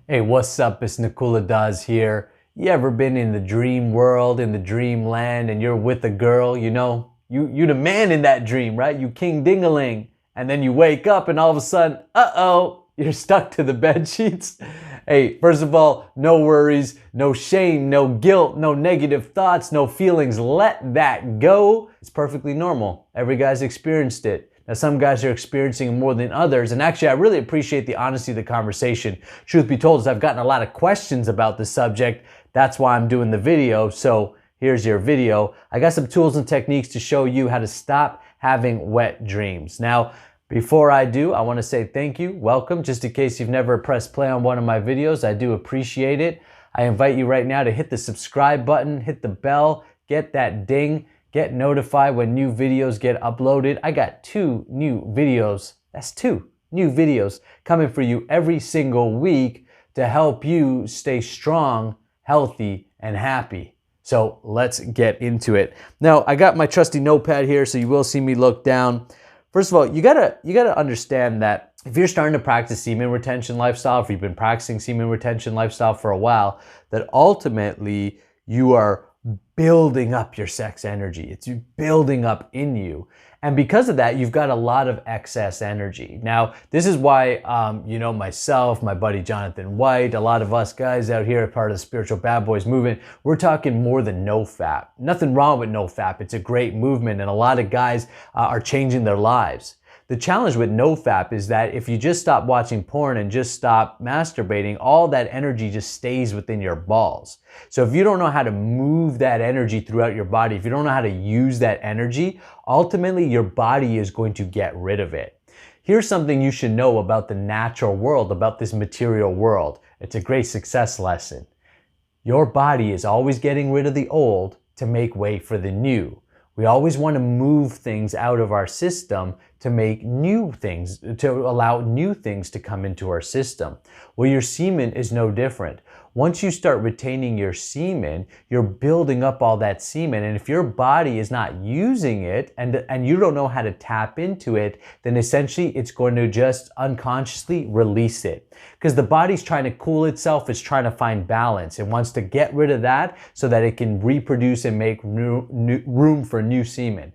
Hey, what's up? It's Nikula Daz here. You ever been in the dream world, in the dream land, and you're with a girl, you the man in that dream, right? You king ding-a-ling. And then you wake up and all of a sudden, uh-oh, you're stuck to the bed sheets. Hey, first of all, no worries, no shame, no guilt, no negative thoughts, no feelings. Let that go. It's perfectly normal. Every guy's experienced it. Now, some guys are experiencing it more than others, and actually, I really appreciate the honesty of the conversation. Truth be told, is I've gotten a lot of questions about the subject. That's why I'm doing the video, so here's your video. I got some tools and techniques to show you how to stop having wet dreams. Now, before I do, I want to say thank you, welcome. Just in case you've never pressed play on one of my videos, I do appreciate it. I invite you right now to hit the subscribe button, hit the bell, get that ding. Get notified when new videos get uploaded. I got 2 new videos. That's 2 new videos coming for you every single week to help you stay strong, healthy, and happy. So let's get into it. Now, I got my trusty notepad here, so you will see me look down. First of all, you gotta understand that if you're starting to practice semen retention lifestyle, if you've been practicing semen retention lifestyle for a while, that ultimately you are building up your sex energy. It's building up in you. And because of that, you've got a lot of excess energy. Now, this is why, myself, my buddy Jonathan White, a lot of us guys out here, part of the Spiritual Bad Boys movement, we're talking more than NoFap. Nothing wrong with NoFap. It's a great movement, and a lot of guys are changing their lives. The challenge with NoFap is that if you just stop watching porn and just stop masturbating, all that energy just stays within your balls. So if you don't know how to move that energy throughout your body, if you don't know how to use that energy, ultimately your body is going to get rid of it. Here's something you should know about the natural world, about this material world. It's a great success lesson. Your body is always getting rid of the old to make way for the new. We always want to move things out of our system to make new things, to allow new things to come into our system. Well, your semen is no different. Once you start retaining your semen, you're building up all that semen. And if your body is not using it and you don't know how to tap into it, then essentially it's going to just unconsciously release it. Because the body's trying to cool itself, it's trying to find balance. It wants to get rid of that so that it can reproduce and make room for new semen.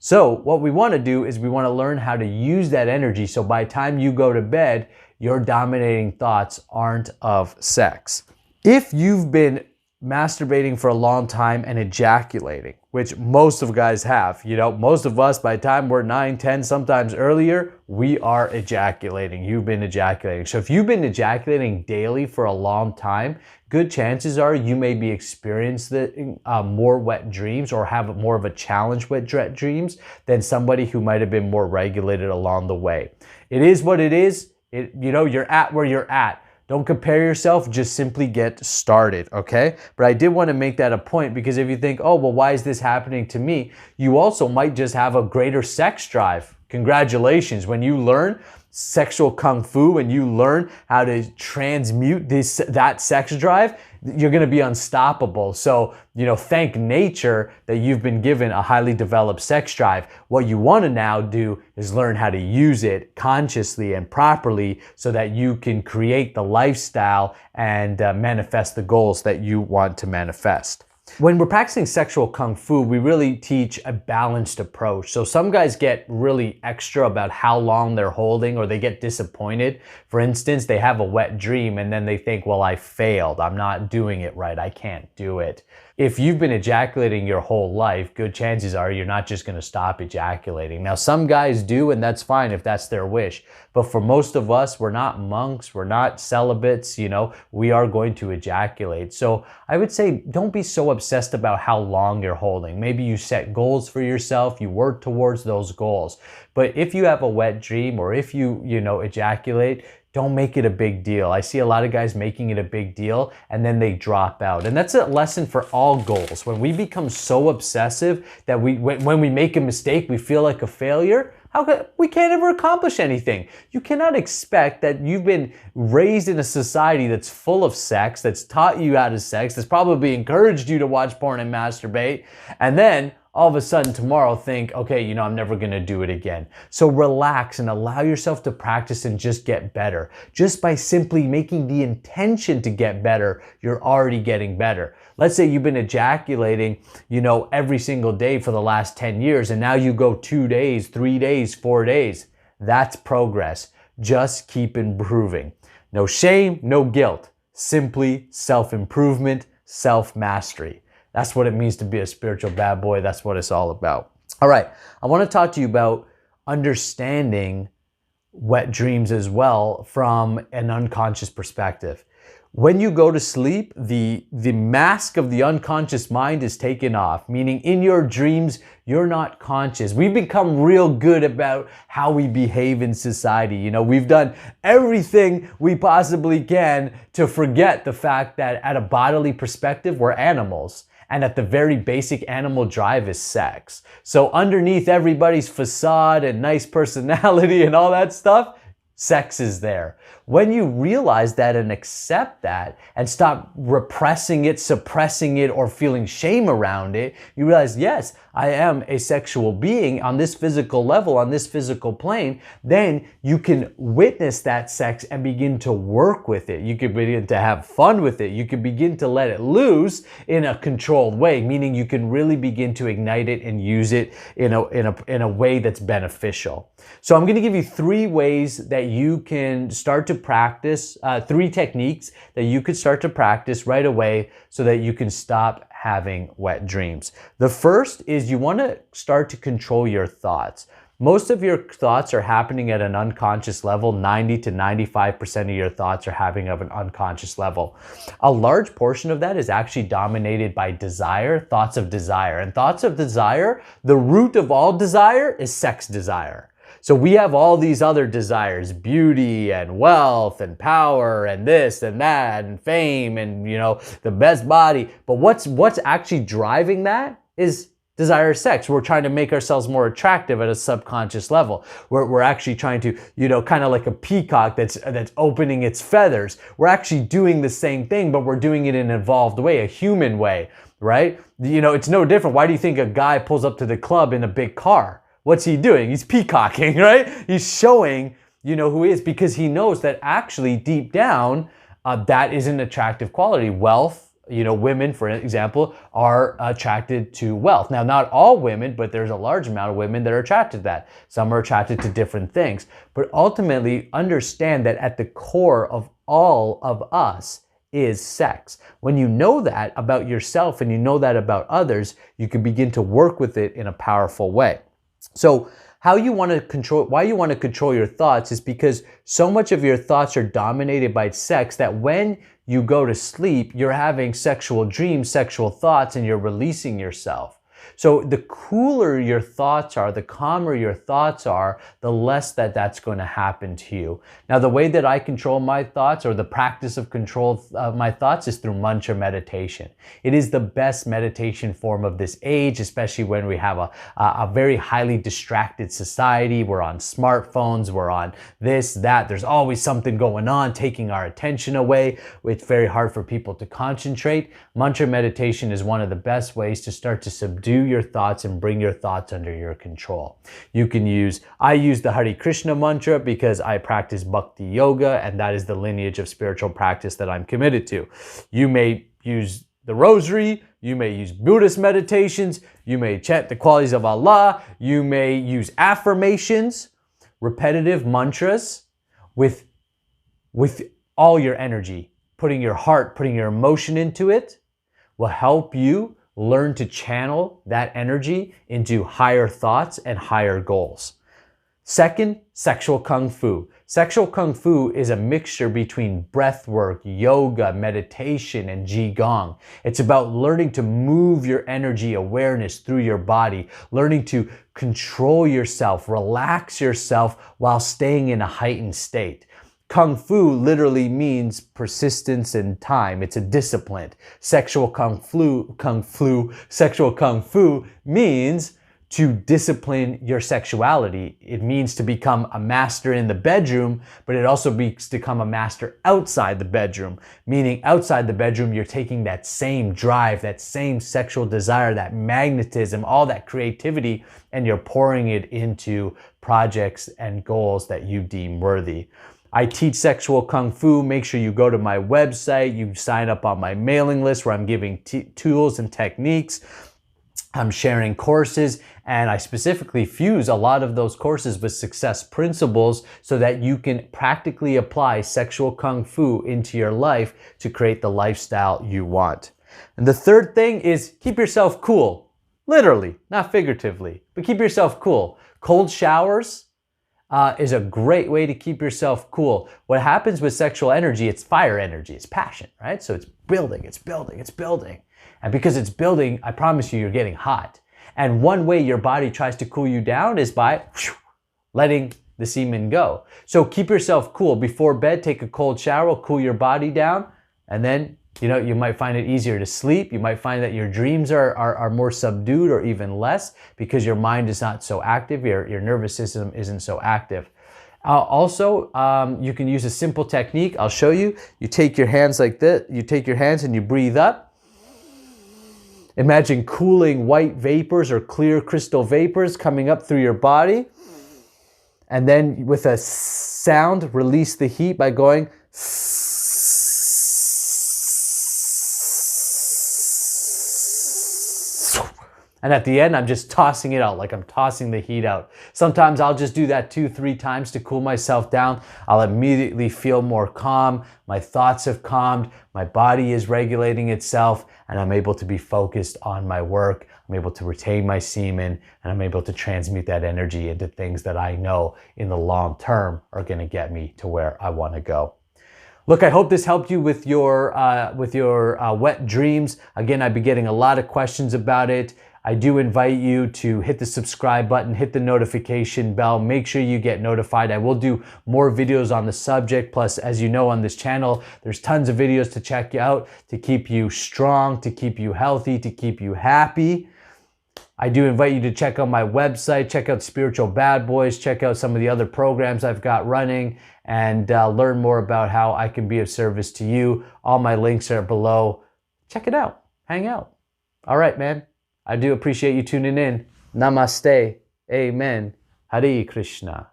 So what we want to do is we want to learn how to use that energy so by the time you go to bed, your dominating thoughts aren't of sex. If you've been masturbating for a long time and ejaculating, which most of guys have, most of us by the time we're 9, 10, sometimes earlier, we are ejaculating. You've been ejaculating. So if you've been ejaculating daily for a long time, good chances are you may be experiencing more wet dreams or have more of a challenge with dreams than somebody who might have been more regulated along the way. It is what it is. You're at where you're at. Don't compare yourself, just simply get started, okay? But I did want to make that a point because if you think, oh, well, why is this happening to me? You also might just have a greater sex drive. Congratulations. When you learn sexual kung fu and you learn how to transmute that sex drive, you're going to be unstoppable. So, thank nature that you've been given a highly developed sex drive. What you want to now do is learn how to use it consciously and properly so that you can create the lifestyle and manifest the goals that you want to manifest. When we're practicing sexual kung fu, we really teach a balanced approach. So some guys get really extra about how long they're holding, or they get disappointed. For instance, they have a wet dream and then they think, well, I failed. I'm not doing it right. I can't do it. If you've been ejaculating your whole life, good chances are you're not just going to stop ejaculating. Now, some guys do, and that's fine if that's their wish. But for most of us, we're not monks, we're not celibates, we are going to ejaculate. So I would say don't be so obsessed about how long you're holding. Maybe you set goals for yourself, you work towards those goals. But if you have a wet dream or if you ejaculate, don't make it a big deal. I see a lot of guys making it a big deal and then they drop out. And that's a lesson for all goals. When we become so obsessive that when we make a mistake, we feel like a failure, we can't ever accomplish anything. You cannot expect that you've been raised in a society that's full of sex, that's taught you how to sex, that's probably encouraged you to watch porn and masturbate, and then all of a sudden tomorrow think, okay, you know, I'm never going to do it again. So relax and allow yourself to practice and just get better. Just by simply making the intention to get better, you're already getting better. Let's say you've been ejaculating, you know, every single day for the last 10 years, and now you go 2 days, 3 days, 4 days. That's progress. Just keep improving. No shame, no guilt. Simply self-improvement, self-mastery. That's what it means to be a spiritual bad boy. That's what it's all about. All right, I want to talk to you about understanding wet dreams as well from an unconscious perspective. When you go to sleep, the mask of the unconscious mind is taken off, meaning in your dreams, you're not conscious. We've become real good about how we behave in society. You know, we've done everything we possibly can to forget the fact that at a bodily perspective, we're animals. And at the very basic animal drive is sex. So underneath everybody's facade and nice personality and all that stuff, sex is there. When you realize that and accept that and stop repressing it, suppressing it, or feeling shame around it, you realize, yes, I am a sexual being on this physical level, on this physical plane. Then you can witness that sex and begin to work with it. You can begin to have fun with it. You can begin to let it loose in a controlled way, meaning you can really begin to ignite it and use it in a way that's beneficial. So I'm going to give you 3 ways that you can start to practice, 3 techniques that you could start to practice right away so that you can stop having wet dreams. The first is you want to start to control your thoughts. Most of your thoughts are happening at an unconscious level. 90 to 95% of your thoughts are happening at an unconscious level. A large portion of that is actually dominated by desire, thoughts of desire. And thoughts of desire, the root of all desire is sex desire. So we have all these other desires, beauty and wealth and power and this and that and fame and, you know, the best body. But what's actually driving that is desire of sex. We're trying to make ourselves more attractive at a subconscious level. We're actually trying to, you know, kind of like a peacock that's opening its feathers. We're actually doing the same thing, but we're doing it in an evolved way, a human way, right? You know, it's no different. Why do you think a guy pulls up to the club in a big car? What's he doing? He's peacocking, right? He's showing, you know, who he is, because he knows that actually deep down, that is an attractive quality. Wealth, you know, women, for example, are attracted to wealth. Now, not all women, but there's a large amount of women that are attracted to that. Some are attracted to different things. But ultimately, understand that at the core of all of us is sex. When you know that about yourself and you know that about others, you can begin to work with it in a powerful way. So why you want to control your thoughts is because so much of your thoughts are dominated by sex that when you go to sleep, you're having sexual dreams, sexual thoughts, and you're releasing yourself. So the cooler your thoughts are, the calmer your thoughts are, the less that's going to happen to you. Now, the way that I control my thoughts, or the practice of control of my thoughts, is through mantra meditation. It is the best meditation form of this age, especially when we have a very highly distracted society. We're on smartphones, we're on this, that. There's always something going on, taking our attention away. It's very hard for people to concentrate. Mantra meditation is one of the best ways to start to subdue your thoughts and bring your thoughts under your control. I use the Hare Krishna mantra because I practice bhakti yoga, and that is the lineage of spiritual practice that I'm committed to. You may use the rosary, you may use Buddhist meditations, you may chant the qualities of Allah, you may use affirmations, repetitive mantras with all your energy. Putting your heart, putting your emotion into it will help you learn to channel that energy into higher thoughts and higher goals. Second, sexual kung fu. Sexual kung fu is a mixture between breath work, yoga, meditation, and qigong. It's about learning to move your energy awareness through your body, learning to control yourself, relax yourself while staying in a heightened state. Kung Fu literally means persistence and time. It's a discipline. Sexual Kung Fu means to discipline your sexuality. It means to become a master in the bedroom, but it also means to become a master outside the bedroom. Meaning outside the bedroom, you're taking that same drive, that same sexual desire, that magnetism, all that creativity, and you're pouring it into projects and goals that you deem worthy. I teach sexual kung fu. Make sure you go to my website, you sign up on my mailing list where I'm giving tools and techniques. I'm sharing courses, and I specifically fuse a lot of those courses with success principles so that you can practically apply sexual kung fu into your life to create the lifestyle you want. And the third thing is keep yourself cool. Literally, not figuratively, but keep yourself cool. Cold showers is a great way to keep yourself cool. What happens with sexual energy, it's fire energy, it's passion, right? So it's building, it's building, it's building. And because it's building, I promise you, you're getting hot. And one way your body tries to cool you down is by letting the semen go. So keep yourself cool. Before bed, take a cold shower, cool your body down, and then you might find it easier to sleep. You might find that your dreams are more subdued or even less because your mind is not so active, your nervous system isn't so active. Also, you can use a simple technique. I'll show you. You take your hands like this. You take your hands and you breathe up. Imagine cooling white vapors or clear crystal vapors coming up through your body. And then with a sound, release the heat by going. And at the end, I'm just tossing it out, like I'm tossing the heat out. Sometimes I'll just do that 2-3 times to cool myself down. I'll immediately feel more calm. My thoughts have calmed. My body is regulating itself, and I'm able to be focused on my work. I'm able to retain my semen, and I'm able to transmute that energy into things that I know in the long term are going to get me to where I want to go. Look, I hope this helped you with your wet dreams. Again, I've been getting a lot of questions about it. I do invite you to hit the subscribe button, hit the notification bell, make sure you get notified. I will do more videos on the subject. Plus, as you know, on this channel, there's tons of videos to check out to keep you strong, to keep you healthy, to keep you happy. I do invite you to check out my website, check out Spiritual Bad Boys, check out some of the other programs I've got running, and learn more about how I can be of service to you. All my links are below. Check it out. Hang out. All right, man. I do appreciate you tuning in. Namaste. Amen. Hare Krishna.